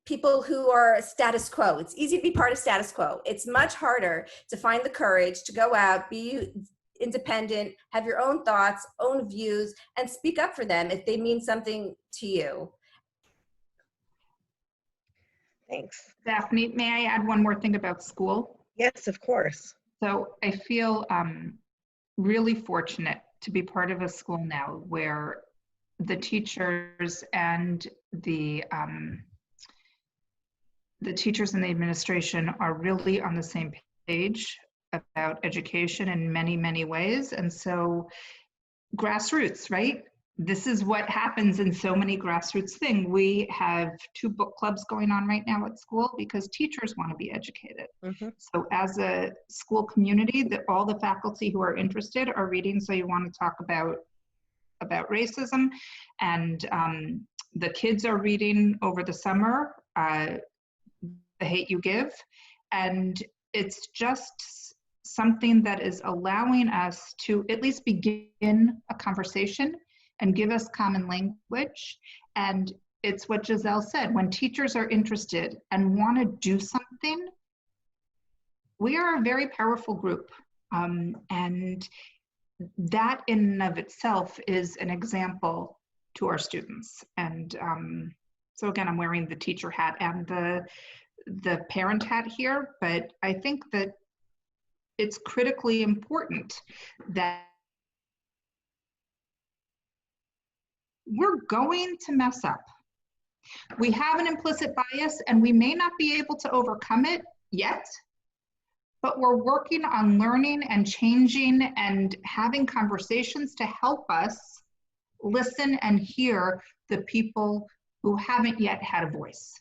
People who are status quo. It's easy to be part of status quo. It's much harder to find the courage to go out, independent, have your own thoughts, own views, and speak up for them if they mean something to you. Thanks. Daphne, may I add one more thing about school? Yes, of course. So I feel really fortunate to be part of a school now where the teachers and the teachers and the administration are really on the same page about education in many, many ways. And so grassroots, right? This is what happens in so many grassroots things. We have 2 book clubs going on right now at school because teachers want to be educated. Mm-hmm. So as a school community, all the faculty who are interested are reading So You Want to Talk About Racism. And the kids are reading over the summer, The Hate You Give. And it's just something that is allowing us to at least begin a conversation and give us common language. And it's what Gisele said, when teachers are interested and want to do something, we are a very powerful group. And that in and of itself is an example to our students. And so again, I'm wearing the teacher hat and the parent hat here, but I think that it's critically important that we're going to mess up. We have an implicit bias and we may not be able to overcome it yet, but we're working on learning and changing and having conversations to help us listen and hear the people who haven't yet had a voice.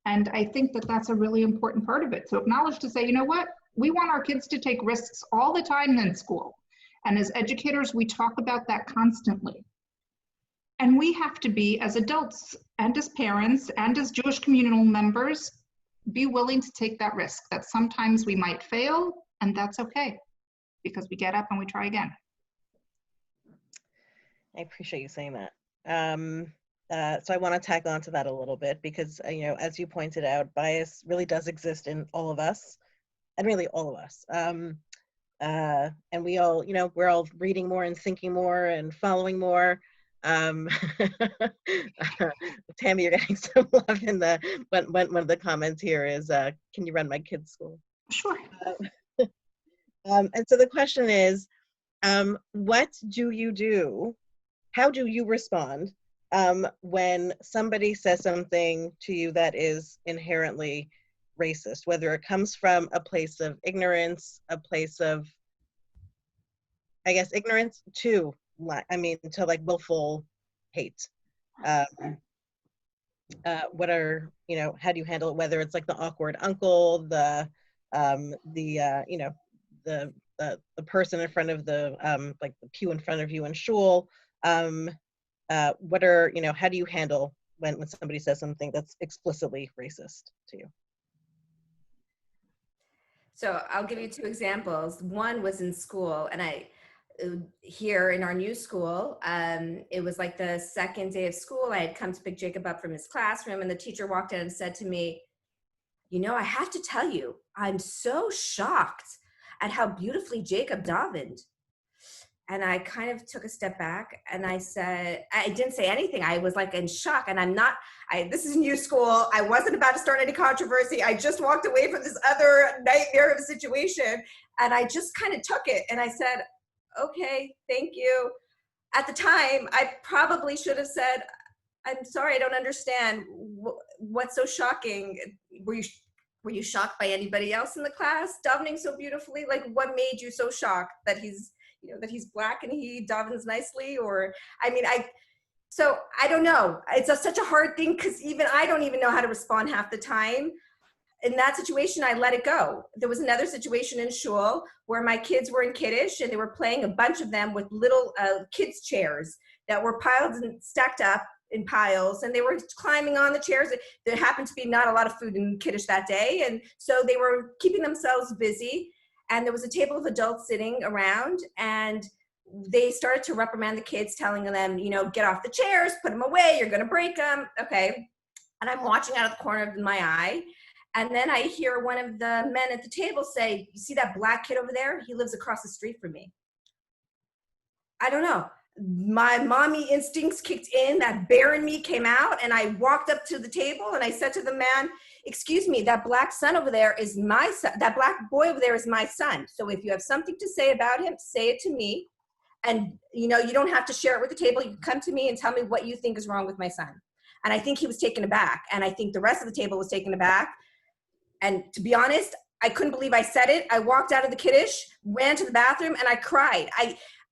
And I think that that's a really important part of it. So acknowledge to say, you know what? We want our kids to take risks all the time in school. And as educators, we talk about that constantly. And we have to be, as adults and as parents and as Jewish communal members, be willing to take that risk that sometimes we might fail, and that's okay because we get up and we try again. I appreciate you saying that. So I want to tag on to that a little bit because, as you pointed out, bias really does exist in all of us, and really all of us. And we all, we're all reading more and thinking more and following more. Tammie, you're getting some love in one of the comments here is, can you run my kids' school? Sure. And so the question is, what do you do? How do you respond when somebody says something to you that is inherently racist, whether it comes from a place of ignorance, a place of, I guess, ignorance to like willful hate? What are, how do you handle it? Whether it's like the awkward uncle, the person in front of the like the pew in front of you in shul. What are, how do you handle when somebody says something that's explicitly racist to you? So I'll give you 2 examples. One was in school, and here in our new school, it was like the second day of school. I had come to pick Jacob up from his classroom, and the teacher walked in and said to me, I have to tell you, I'm so shocked at how beautifully Jacob davened. And I kind of took a step back and I said, I didn't say anything. I was like in shock, and this is new school. I wasn't about to start any controversy. I just walked away from this other nightmare of a situation, and I just kind of took it. And I said, okay, thank you. At the time, I probably should have said, I'm sorry, I don't understand. What's so shocking? Were you shocked by anybody else in the class davening so beautifully? Like, what made you so shocked that he's black and he davens nicely? Or, so I don't know. It's such a hard thing because even I don't even know how to respond half the time. In that situation, I let it go. There was another situation in shul where my kids were in Kiddush and they were playing, a bunch of them with little kids' chairs that were piled and stacked up in piles, and they were climbing on the chairs. There happened to be not a lot of food in Kiddush that day, and so they were keeping themselves busy, and there was a table of adults sitting around, and they started to reprimand the kids, telling them, get off the chairs, put them away, you're gonna break them, okay? And I'm watching out of the corner of my eye, and then I hear one of the men at the table say, you see that black kid over there? He lives across the street from me. I don't know, my mommy instincts kicked in, that bear in me came out, and I walked up to the table and I said to the man, excuse me, that black son over there is my son. That black boy over there is my son. So if you have something to say about him, say it to me. And you don't have to share it with the table. You can come to me and tell me what you think is wrong with my son. And I think he was taken aback. And I think the rest of the table was taken aback. And to be honest, I couldn't believe I said it. I walked out of the kiddush, ran to the bathroom, and I cried.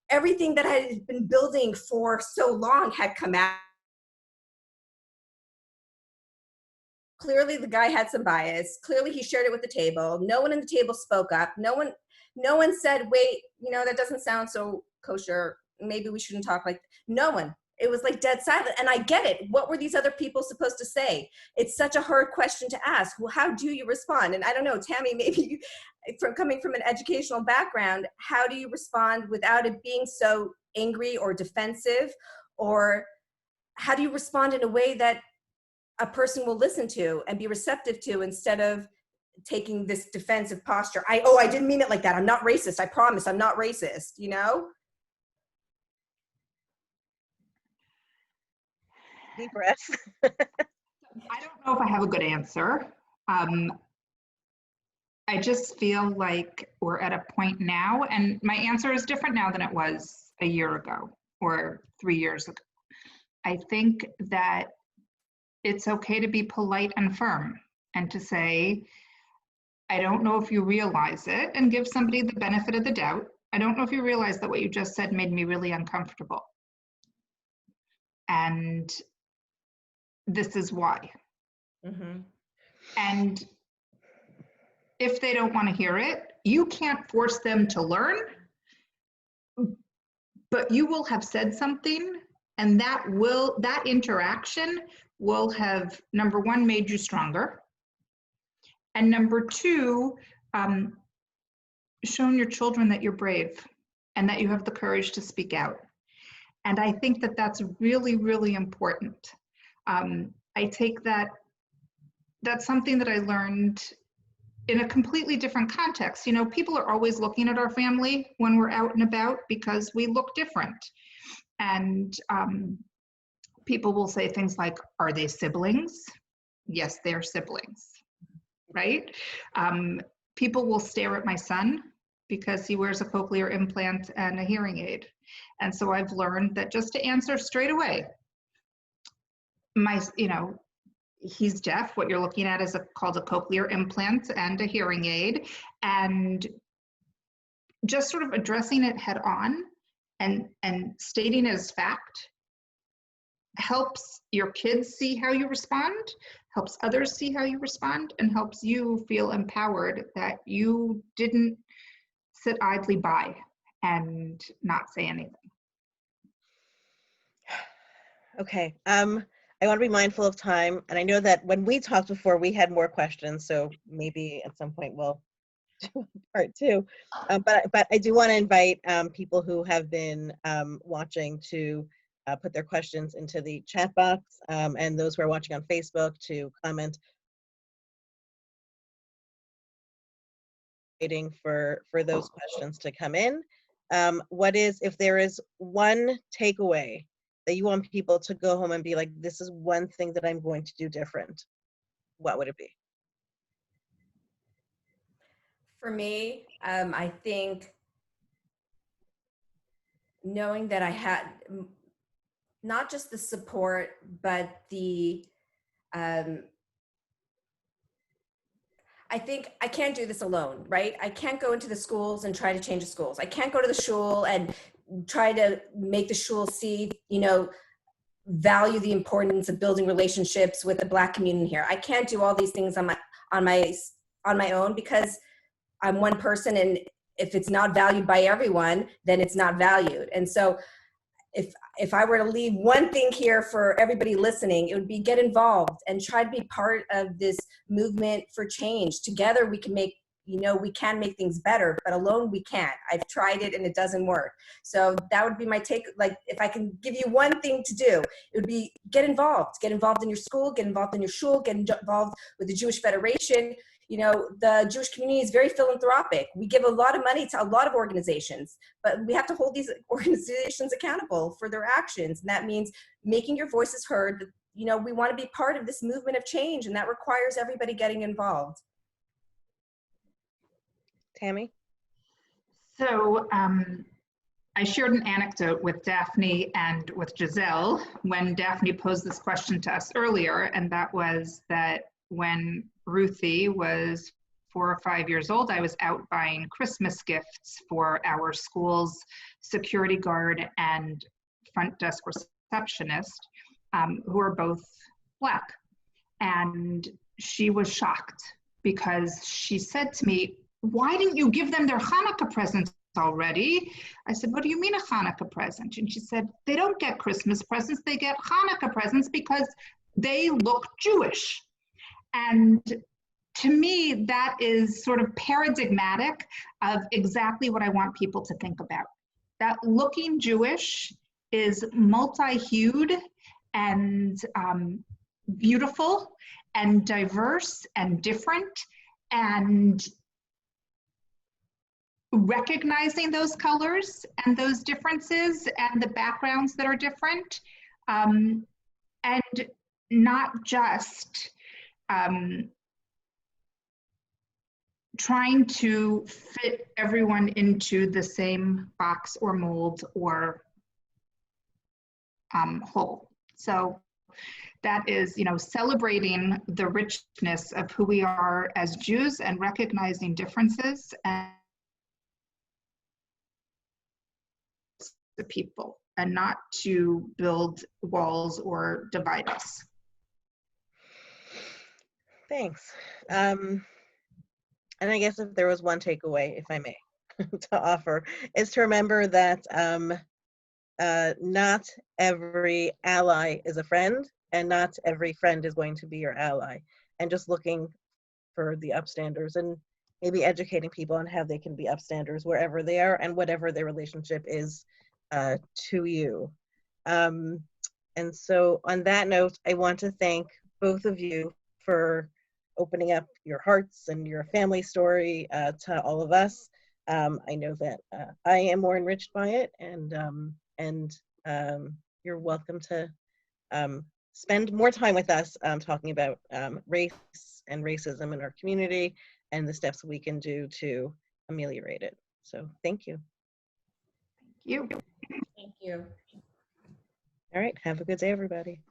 Everything that I had been building for so long had come out. Clearly the guy had some bias. Clearly he shared it with the table. No one in the table spoke up. No one said, wait, that doesn't sound so kosher. Maybe we shouldn't talk like, no one. It was like dead silent. And I get it. What were these other people supposed to say? It's such a hard question to ask. Well, how do you respond? And I don't know, Tammie, maybe coming from an educational background, how do you respond without it being so angry or defensive? Or how do you respond in a way that a person will listen to and be receptive to, instead of taking this defensive posture? I didn't mean it like that. I'm not racist. I promise I'm not racist, Deep breaths. I don't know if I have a good answer. I just feel like we're at a point now, and my answer is different now than it was a year ago or 3 years ago. I think that it's okay to be polite and firm and to say, I don't know if you realize it, and give somebody the benefit of the doubt. I don't know if you realize that what you just said made me really uncomfortable. And this is why. Mm-hmm. And if they don't want to hear it, you can't force them to learn, but you will have said something, and that interaction will have, number one, made you stronger, and number two, shown your children that you're brave and that you have the courage to speak out. And I think that that's really, really important. I take that's something that I learned in a completely different context. People are always looking at our family when we're out and about because we look different. And people will say things like, are they siblings? Yes, they're siblings, right? People will stare at my son because he wears a cochlear implant and a hearing aid. And so I've learned that just to answer straight away, he's deaf. What you're looking at is called a cochlear implant and a hearing aid. And just sort of addressing it head on and stating it as fact helps your kids see how you respond, helps others see how you respond, and helps you feel empowered that you didn't sit idly by and not say anything. Okay. I want to be mindful of time, and I know that when we talked before, we had more questions, so maybe at some point we'll do part two. But I do want to invite people who have been watching to put their questions into the chat box, and those who are watching on Facebook to comment. Waiting for those questions to come in. If there is one takeaway that you want people to go home and be like, this is one thing that I'm going to do different, what would it be? For me, I think knowing that I had not just the support, but I think I can't do this alone, right? I can't go into the schools and try to change the schools. I can't go to the shul and try to make the shul see, value the importance of building relationships with the Black community here. I can't do all these things on my own because I'm one person, and if it's not valued by everyone, then it's not valued. And so if I were to leave one thing here for everybody listening, it would be get involved and try to be part of this movement for change. Together we can make, we can make things better, but alone we can't. I've tried it and it doesn't work. So that would be my take. Like, if I can give you one thing to do, it would be get involved in your school, get involved in your shul, get involved with the Jewish Federation. You know, the Jewish community is very philanthropic. We give a lot of money to a lot of organizations, but we have to hold these organizations accountable for their actions. And that means making your voices heard. You know, we want to be part of this movement of change, and that requires everybody getting involved. Tammie? So I shared an anecdote with Daphne and with Gisele when Daphne posed this question to us earlier, and that was that when Ruthie was 4 or 5 years old, I was out buying Christmas gifts for our school's security guard and front desk receptionist, who are both Black. And she was shocked because she said to me, "Why didn't you give them their Hanukkah presents already?" I said, "What do you mean a Hanukkah present?" And she said, "They don't get Christmas presents, they get Hanukkah presents because they look Jewish." And to me, that is sort of paradigmatic of exactly what I want people to think about. That looking Jewish is multi-hued and beautiful and diverse and different, and recognizing those colors and those differences and the backgrounds that are different, and not just trying to fit everyone into the same box or mold or whole. So that is, you know, celebrating the richness of who we are as Jews and recognizing differences and the people, and not to build walls or divide us. Thanks. And I guess if there was one takeaway, if I may, to offer, is to remember that not every ally is a friend, and not every friend is going to be your ally. And just looking for the upstanders and maybe educating people on how they can be upstanders wherever they are and whatever their relationship is to you. And so on that note, I want to thank both of you for opening up your hearts and your family story to all of us. I know that I am more enriched by it, and you're welcome to spend more time with us talking about race and racism in our community and the steps we can do to ameliorate it. So thank you. Thank you. Thank you. All right, have a good day, everybody.